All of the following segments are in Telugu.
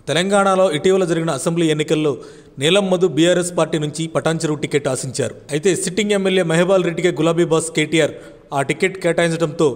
తెలంగాణలో ఇటీవల జరిగిన అసెంబ్లీ ఎన్నికల్లో నీలం మధు బీఆర్ఎస్ పార్టీ నుంచి పటాన్చెరువు టికెట్ ఆశించారు. అయితే సిట్టింగ్ ఎమ్మెల్యే మహేబాల్ రెడ్డికే గులాబీ బాస్ కేటీఆర్ ఆ టికెట్ కేటాయించడంతో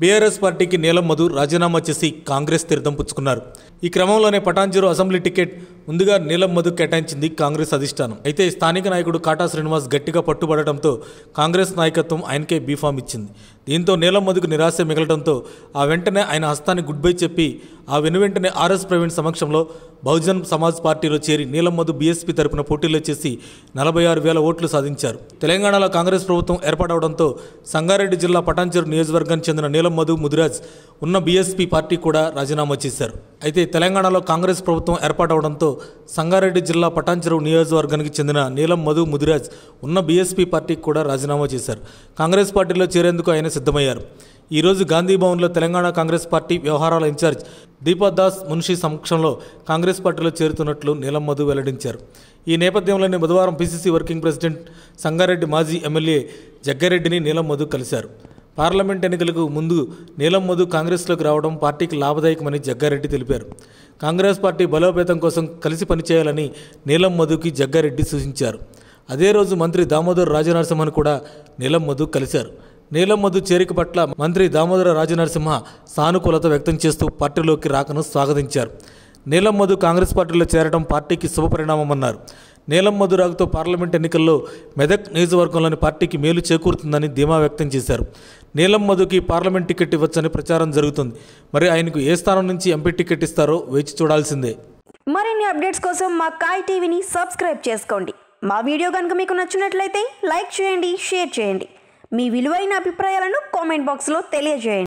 బీఆర్ఎస్ పార్టీకి నీలం మధు రాజీనామా చేసి కాంగ్రెస్ తీర్థం పుచ్చుకున్నారు. ఈ క్రమంలోనే పటాన్చెరువు అసెంబ్లీ టికెట్ ముందుగా నీలం మధు కేటాయించింది కాంగ్రెస్ అధిష్టానం. అయితే స్థానిక నాయకుడు కాటా శ్రీనివాస్ గట్టిగా పట్టుబడటంతో కాంగ్రెస్ నాయకత్వం ఆయనకే బీఫామ్ ఇచ్చింది. దీంతో నీలం మధుకు నిరాశ మిగలడంతో ఆ వెంటనే ఆయన హస్తాన్ని గుడ్ బై చెప్పి ఆ వెనువెంటనే ఆర్ఎస్ ప్రవీణ్ సమక్షంలో బహుజన్ సమాజ్ పార్టీలో చేరి నీలం మధు బీఎస్పీ తరపున పోటీలో చేసి 46,000 ఓట్లు సాధించారు. తెలంగాణలో కాంగ్రెస్ ప్రభుత్వం ఏర్పాటవడంతో సంగారెడ్డి జిల్లా పటాన్చెరు నియోజకవర్గానికి చెందిన నీలం మధు ముదిరాజ్ ఉన్న బీఎస్పీ పార్టీ కూడా రాజీనామా చేశారు. అయితే తెలంగాణలో కాంగ్రెస్ ప్రభుత్వం ఏర్పాటవడంతో సంగారెడ్డి జిల్లా పటాన్చెరు నియోజకవర్గానికి చెందిన నీలం మధు ముదిరాజ్ ఉన్న బీఎస్పీ పార్టీకి కూడా రాజీనామా చేశారు. కాంగ్రెస్ పార్టీలో చేరేందుకు ఆయన సిద్ధమయ్యారు. ఈరోజు గాంధీ భవన్లో తెలంగాణ కాంగ్రెస్ పార్టీ వ్యవహారాల ఇన్ఛార్జ్ దీపదాస్ మున్షి సమక్షంలో కాంగ్రెస్ పార్టీలో చేరుతున్నట్లు నీలం మధు వెల్లడించారు. ఈ నేపథ్యంలోనే బుధవారం పీసీసీ వర్కింగ్ ప్రెసిడెంట్ సంగారెడ్డి మాజీ ఎమ్మెల్యే జగ్గారెడ్డిని నీలం మధు కలిశారు. పార్లమెంట్ ఎన్నికలకు ముందు నీలం మధు కాంగ్రెస్లోకి రావడం పార్టీకి లాభదాయకమని జగ్గారెడ్డి తెలిపారు. కాంగ్రెస్ పార్టీ బలోపేతం కోసం కలిసి పనిచేయాలని నీలం మధుకి జగ్గారెడ్డి సూచించారు. అదే రోజు మంత్రి దామోదర్ రాజనరసింహను కూడా నీలం మధు కలిశారు. నీలం మధు చేరిక పట్ల మంత్రి దామోదర రాజనరసింహ సానుకూలత వ్యక్తం చేస్తూ పార్టీలోకి రాకను స్వాగతించారు. నీలం మధు కాంగ్రెస్ పార్టీలో చేరడం పార్టీకి శుభపరిణామమన్నారు. నీలం మధు రాకతో పార్లమెంట్ ఎన్నికల్లో మెదక్ నియోజకవర్గంలోని పార్టీకి మేలు చేకూరుతుందని ధీమా వ్యక్తం చేశారు. నీలం మధుకి పార్లమెంట్ టికెట్ ఇవ్వచ్చని ప్రచారం జరుగుతుంది. మరి ఆయనకు ఏ స్థానం నుంచి ఎంపీ టికెట్ ఇస్తారో వేచి చూడాల్సిందే. మరిన్ని అప్డేట్స్ కోసం మా కాయ్ టీవీని సబ్స్క్రైబ్ చేసుకోండి. మా వీడియో కనుక మీకు నచ్చినట్లయితే లైక్ చేయండి, షేర్ చేయండి. మీ విలువైన అభిప్రాయాలను కామెంట్ బాక్స్లో తెలియజేయండి.